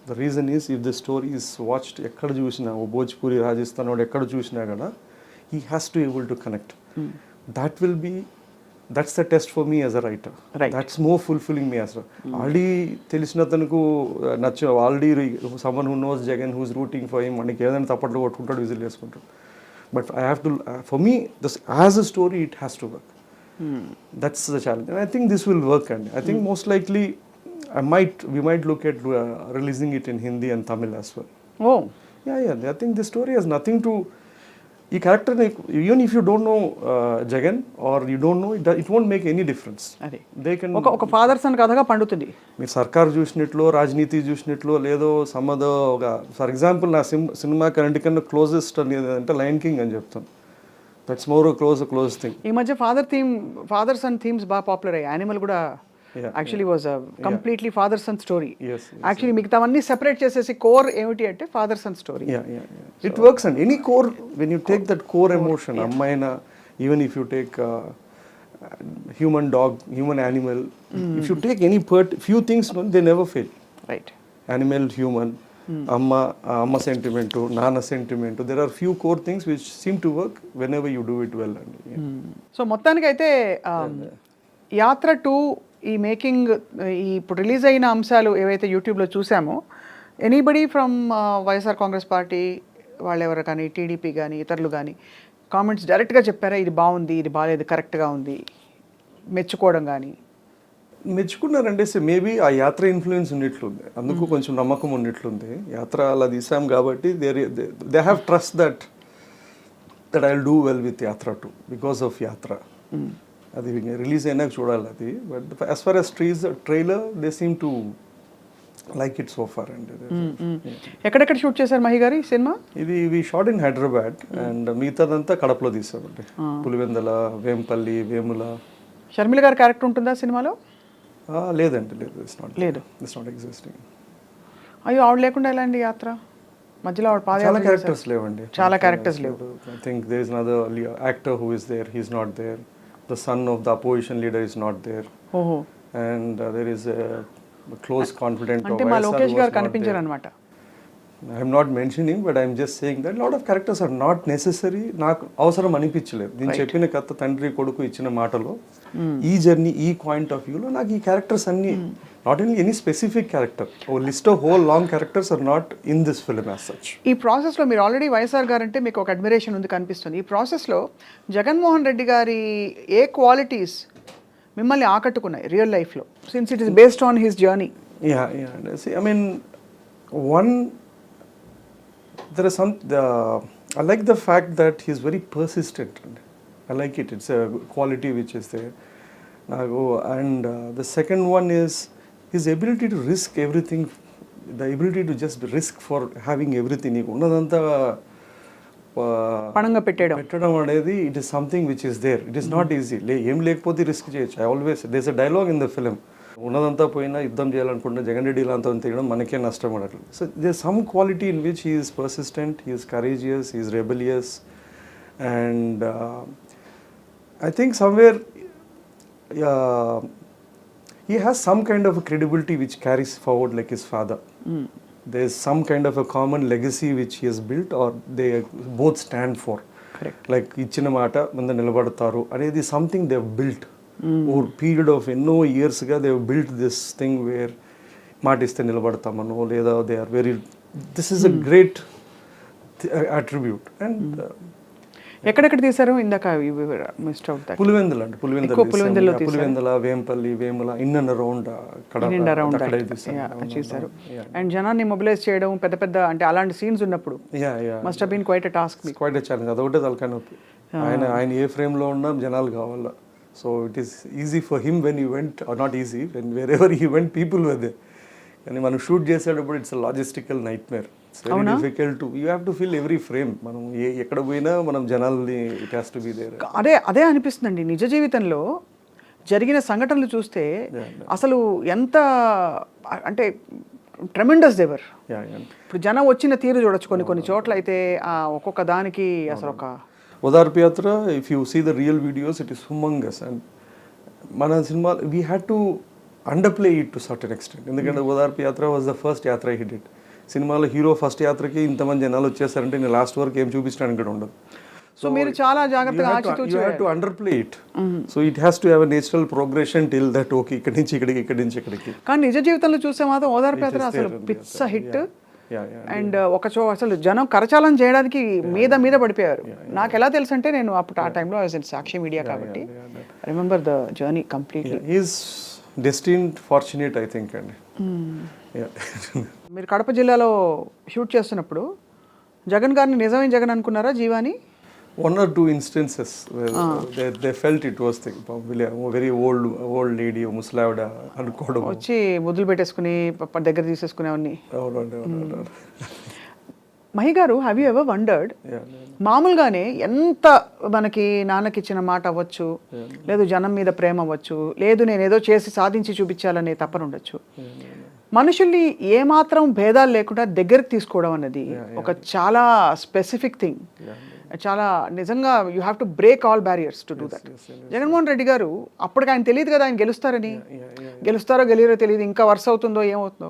The reason is if the story is watched ఎక్కడ చూసినా ఓ భోజ్పురి రాజస్థాన్ వాడు ఎక్కడ చూసినా కూడా he has to able to connect. That will be that's the test for me as a writer. That's more fulfilling me as already తెలిసిన తనకు already someone who knows Jagan who's rooting for him మనకి ఏదైనా తప్పట్లు కొట్టుకుంటాడు, whistle వేసుకుంటాడు. But I have to for me this as a story it has to work. That's the challenge, and I think this will work. And I think most likely we might look at releasing it in Hindi and Tamil as well. Oh, Yeah. I think the story has nothing to. ఈ character, even if you don't know Jagan or you don't know it won't make any difference. అది They can. ఒక father son కథగా పండుతుంది. మీరు సర్కార్ చూసినట్లు రాజనీతి చూసినట్లు లేదో సమ్మదో ఒక ఫర్ ఎగ్జాంపుల్ నా సినిమా అన్నిటికన్నా క్లోజెస్ట్ అనేది అంటే లయన్ కింగ్ అని చెప్తాను. That's more close thing. ఈ మధ్య ఫాదర్ సన్ థీమ్స్ బాగా పాపులర్ అయ్యాయి. యానిమల్ కూడా actually was completely father son story. Actually మిగతావన్నీ సెపరేట్ చేసేసి కోర్ ఏమిటి అంటే father son story. It works and any core when you take that core emotion అమ్మాయిన even if you take human dog human animal if you take any few things they never fail. Right. Animal human అమ్మ sentiment నాన్న sentiment there are few core things which seem to work whenever you do it well అండి. So మొత్తానికైతే యాత్ర 2 ఈ making ఇప్పుడు release అయిన అంశాలు ఏవైతే యూట్యూబ్లో చూసామో ఎనీబడి ఫ్రమ్ వైఎస్ఆర్ కాంగ్రెస్ పార్టీ వాళ్ళెవరు కానీ టీడీపీ కానీ ఇతరులు కానీ కామెంట్స్ డైరెక్ట్గా చెప్పారా ఇది బాగుంది ఇది బాగాలేదు కరెక్ట్గా ఉంది మెచ్చుకోవడం కానీ? మెచ్చుకున్నారంటే మేబీ ఆ యాత్ర ఇన్ఫ్లుయెన్స్ ఉన్నట్లుంది, అందుకు కొంచెం నమ్మకం ఉన్నట్లుంది. యాత్ర అలా తీసాం కాబట్టి they have trust that I will do well with యాత్ర 2 బికాస్ ఆఫ్ యాత్ర. అది రిలీజ్ అయినాక చూడాలి అది. But as far as trailer they seem to like it so far. And ఎక్కడెక్కడ షూట్ చేశారు మహి గారి సినిమా? ఇది షాట్ ఇన్ హైదరాబాద్ అండ్ మిగతాదంతా కడపలో తీసామండి. పులివెందల, వేంపల్లి, వేముల. షర్మిల గారి క్యారెక్టర్ ఉంటుందా సినిమాలో? లేదండి, లేదు. It's not existing. అయ్యో, ఆవిడ లేకుండా ఎలా అండి యాత్ర మధ్యలో? ఆవిడ చాలా క్యారెక్టర్స్ లేవండి, చాలా క్యారెక్టర్స్ లేవు. I think there is another actor who is there, he is not there. The son of the opposition leader is not there. ఓహో. And there is close confident అంటే మా లోకేష్ గారు కనిపించారు అనమాట. I'm not mentioning but I'm just saying that lot of characters are not necessary. నాకు అవసరం అనిపించలేదు. నేను చెప్పిన కథ తండ్రి కొడుకు ఇచ్చిన మాటలో ఈ జర్నీ ఈ పాయింట్ ఆఫ్ వ్యూలో నాకు ఈ క్యారెక్టర్స్ అన్ని not only any specific character, ఓ list of whole long characters are not in this film as such. ఈ ప్రాసెస్లో మీరు ఆల్రెడీ వైఎస్ఆర్ గారు అంటే మీకు ఒక అడ్మిరేషన్ ఉంది కనిపిస్తుంది. ఈ ప్రాసెస్లో జగన్మోహన్ రెడ్డి గారి ఏ క్వాలిటీస్ మిమ్మల్ని ఆకట్టుకున్నాయి రియల్ లైఫ్లో, since it is based on his journey? I mean one there is some I like the fact that he is very persistent. I like it. It's a quality which is there. And the second one is his ability to risk everything, the ability to just risk for having everything. Unnadanta pananga పెట్టడం అనేది it is something which is there. It is not easy. ఏం లేకపోతే risk చేయొచ్చు. I always, there's a dialogue in the film. ఉన్నదంతా పోయినా యుద్ధం చేయాలనుకుంటే జగన్ రెడ్డి ఇలా అంతా తినడం మనకే నష్టం అన్నట్లు. So there some quality in which he is persistent, he is courageous, he is rebellious, and I think somewhere he has some kind of credibility which carries forward like his father. There is some kind of a common legacy which he has built or they both stand for. Like ఇచ్చిన మాట ముందు నిలబడతారు అనేది something they have built over period of ఎన్నో ఇయర్స్గా they have built this thing where మాట ఇస్తే నిలబడతామనో లేదా they are very, this is a great attribute. And ఎక్కడెక్కడ తీశారు ఇందాక? పులివెందుల అండి, Pulivendula, Vempalli, Vemula, in and around చేశారు. అండ్ జనాన్ని మొబిలైజ్ చేయడం పెద్ద పెద్ద అంటే అలాంటి సీన్స్ ఉన్నప్పుడు must have been quite a task. Quite a challenge. అదొకటే తలకాయ నొప్పి. ఆయన ఏ ఫ్రేమ్లో ఉన్నా జనాలు కావాలా. So it is easy for him when he went, or not easy, when wherever he went people were there. And మనం షూట్ చేసేటప్పుడు it's a logistical nightmare. It's very difficult to, you have to fill every frame. మనం ఎక్కడ పోయినా మనం జనాల్ని it has to be there. అదే అనిపిస్తుందండి నిజ జీవితంలో. జరిగిన సంఘటనలు చూస్తే అసలు ఎంత అంటే ట్రెమెండస్ దేవర్. ఇప్పుడు జనం వచ్చిన తీరు చూడొచ్చు కొన్ని చోట్ల అయితే ఒక్కొక్క దానికి అసలు ఒక Odarpu Yatra, if you see the real videos it is humongous. And మన సినిమా we had to underplay it to certain extent. ఎందుకంటే Odarpu Yatra was the first yatra he did. సినిమాలో హీరో ఫస్ట్ యాత్రకి ఇంతమంది జనాలు వచ్చేసారంటే నేను లాస్ట్ వరకు ఏం చూపించడానికి కూడా ఉండదు. సో మీరు చాలా జాగ్రత్తగా you have to underplay it. So it has to have a natural progression till that okay ఇక్కడి నుంచి ఇక్కడికి. కానీ నిజ జీవితంలో చూసే మాత్రం ఓదార్పు యాత్ర అసలు పిచ్చ హిట్. అండ్ అసలు జనం కరచాలం చేయడానికి మీద పడిపోయారు. నాకు ఎలా తెలుసు అంటే నేను అప్పుడు ఆ టైంలో సాక్షి మీడియా కాబట్టి remember the journey completely. Is destined fortunate I think అండి. మీరు కడప జిల్లాలో షూట్ చేస్తున్నప్పుడు జగన్ గారిని నిజమైన జగన్ అనుకున్నారా జీవాని? One or two instances where they felt it was the very old lady, ముసలావిడ అనుకోవడం, వచ్చి ముద్దులు పెట్టేసుకుని దగ్గర తీసేసుకునేవన్నీ. మహి గారు, హ్యావ్ యూ ఎవర్ వండర్డ్, మామూలుగానే ఎంత మనకి నాన్నకి ఇచ్చిన మాట అవ్వచ్చు, లేదు జనం మీద ప్రేమ అవ్వచ్చు, లేదు నేను ఏదో చేసి సాధించి చూపించాలనే తపన ఉండొచ్చు, మనుషుల్ని ఏమాత్రం భేదాలు లేకుండా దగ్గరికి తీసుకోవడం అన్నది ఒక చాలా స్పెసిఫిక్ థింగ్. చాలా నిజంగా you have to break all barriers to do that. Jaganmohan Reddy గారు అప్పటికి ఆయన తెలియదు కదా ఆయన గెలుస్తారని, గెలుస్తారో గెలియరో తెలియదు, ఇంకా వరుస అవుతుందో ఏమవుతుందో,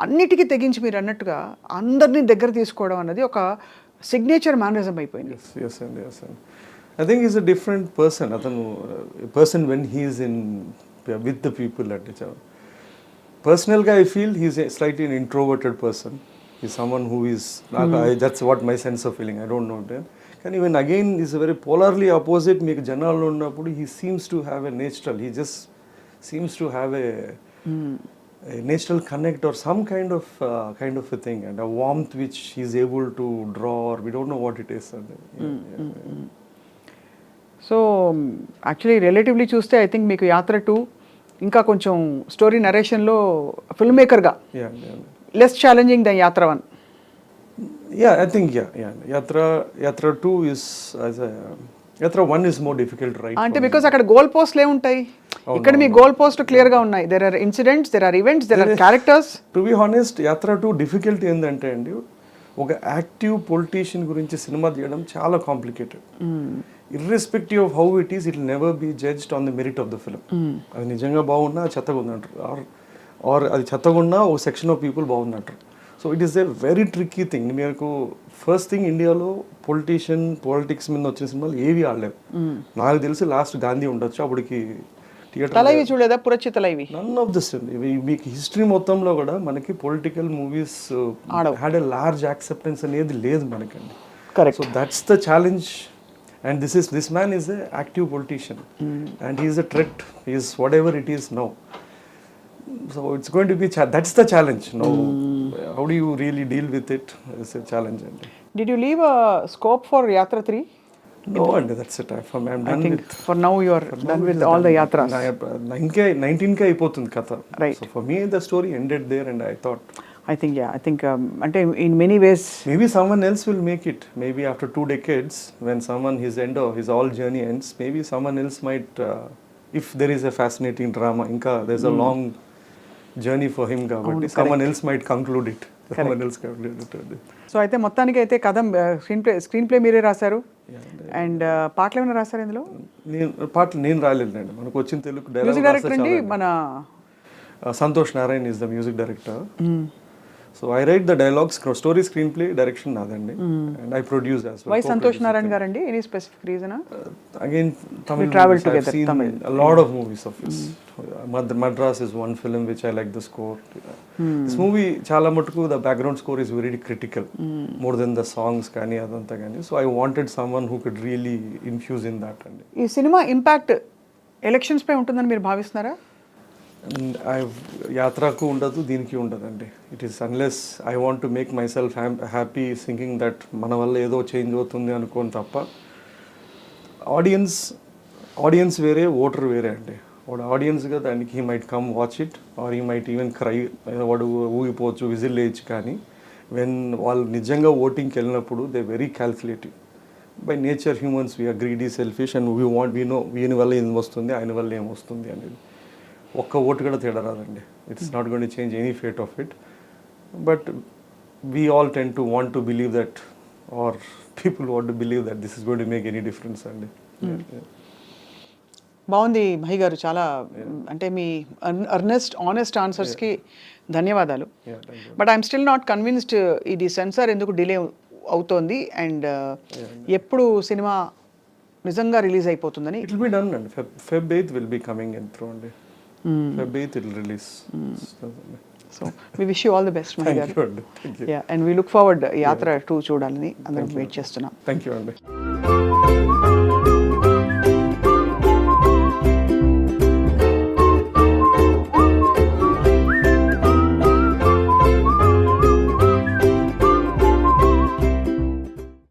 అన్నిటికీ తెగించి మీరు అన్నట్టుగా అందరినీ దగ్గర తీసుకోవడం అన్నది ఒక సిగ్నేచర్ మేనరిజం అయిపోయింది. I think is a different person. అతను person when he's in with the people అంటే పర్సనల్గా I feel he's slightly an introverted person. He's someone who is that's what my sense of feeling. I don't know that. కానీ even again is very polarly opposite. మీకు జనాల్లో ఉన్నప్పుడు he seems to have a natural, he just seems to have a natural connect or some kind of a thing and a warmth which he's able to draw or we don't know what it is. So actually relatively చూస్తే I think మీకు యాత్ర 2 ఇంకా కొంచెం story నరేషన్లో film మేకర్గా less challenging than Yatra 1. I think Yatra 2 is Yatra 1 is more difficult, right? అంటే because అక్కడ goal పోస్ట్లు ఏముంటాయి, ఇక్కడ మీ గోల్ పోస్ట్ క్లియర్ గా ఉన్నాయి. There are incidents, there are events, there are characters. To be honest Yatra 2 difficulty ఏంటంటే అండి, ఒక యాక్టివ్ పొలిటీషియన్ గురించి సినిమా తీయడం చాలా complicated. Irrespective of how it is, it will never be judged on the merit of the film. అది నిజంగా బాగున్నా చెత్తగా ఉందంటారు, ఆర్ అది చెత్తగా ఉన్నా ఒక సెక్షన్ ఆఫ్ పీపుల్ బాగుందంటారు. So it is a very tricky thing. మీకు ఫస్ట్ థింగ్, ఇండియాలో పాలిటిక్స్ మీద వచ్చిన సినిమాలు ఏవి ఆడలేవు. నాకు తెలిసి లాస్ట్ గాంధీ ఉండొచ్చు, అప్పటికి తలైవి చూడలేదా, Puratchi Thalaivi, none of this. మీకు హిస్టరీ మొత్తంలో కూడా మనకి political movies had a large acceptance అనేది లేదు మనకండి. Correct. So that's the challenge. And this man is a active politician, and he is a threat. He is whatever it is now. So it's going to be that's the challenge now. How do you really deal with it? It's a challenge. Did you leave a scope for Yatra 3? No, and that's it. I'm done. I think with, for now you are done with all the yatras. 19 అయిపోతుంది కథ. Right. So for me the story ended there, and I thought I think అంటే in many ways maybe someone else will make it. Maybe after 2 decades, when someone his all journey ends, maybe someone else might if there is a fascinating drama, inka there's a long journey for him kabatti someone else might conclude it. Someone else conclude it. So అయితే మొత్తానికి అయితే కథ screen play మీరే రాశారు, and పాటలు ఏమైనా రాశారు ఇందులో? నేను రాలేదండి, మనకు వచ్చిన తెలుగు మ్యూజిక్ డైరెక్టర్ అండి మన Santosh Narayan is the music director. So I write the dialogues, story, screenplay, direction నాదండి, and I produce as well. Why Santosh Narayan గారండి? Any specific reason? Again, Tamil travel together. I've seen Tamil. a lot of movies of his. Madras is one film which I like the score. This movie చాలా మటుకు the background score is very critical, more than the songs కానీ అదంతా కానీ. So I wanted someone who could really infuse in that. ఈ cinema impact elections పై ఉంటుందని మీరు భావిస్తున్నారా? యాత్రకు ఉండదు, దీనికి ఉండదండి. It is unless I want to make my self happy thinking that మన వల్ల ఏదో చేంజ్ అవుతుంది అనుకోని తప్ప, ఆడియన్స్ వేరే, ఓటర్ వేరే అండి. వాడు ఆడియన్స్గా దానికి he might come watch it, or he might even cry, వాడు ఊగిపోవచ్చు, విజిల్ వేయచ్చు. కానీ వెన్ వాళ్ళు నిజంగా ఓటింగ్కి వెళ్ళినప్పుడు they very calculative. By nature humans we are greedy selfish and we know వీని వల్ల ఏం వస్తుంది ఆయన వల్ల ఏం వస్తుంది అనేది. ఒక్క ఓటు కూడా తేడా రాదండి. It's not going to change any fate of it. But we all tend to want to believe that or people want to believe that this is going to make any difference అండి. బాగుంది మహి గారు, చాలా అంటే మీ honest ఆన్సర్స్కి ధన్యవాదాలు. But I'm still not convinced ఇది censor ఎందుకు delay అవుతోంది అండ్ ఎప్పుడు సినిమా నిజంగా రిలీజ్ అయిపోతుందని. ఇట్ విల్ బి డన్ అండి. Feb 8th will be coming in through అండి. Feb 8th it will release. So we wish you all the best Mahi గారు. Thank you. And we look forward Yatra 2 చూడాలని అందరం wait చేస్తున్నాం. Thank you అండి.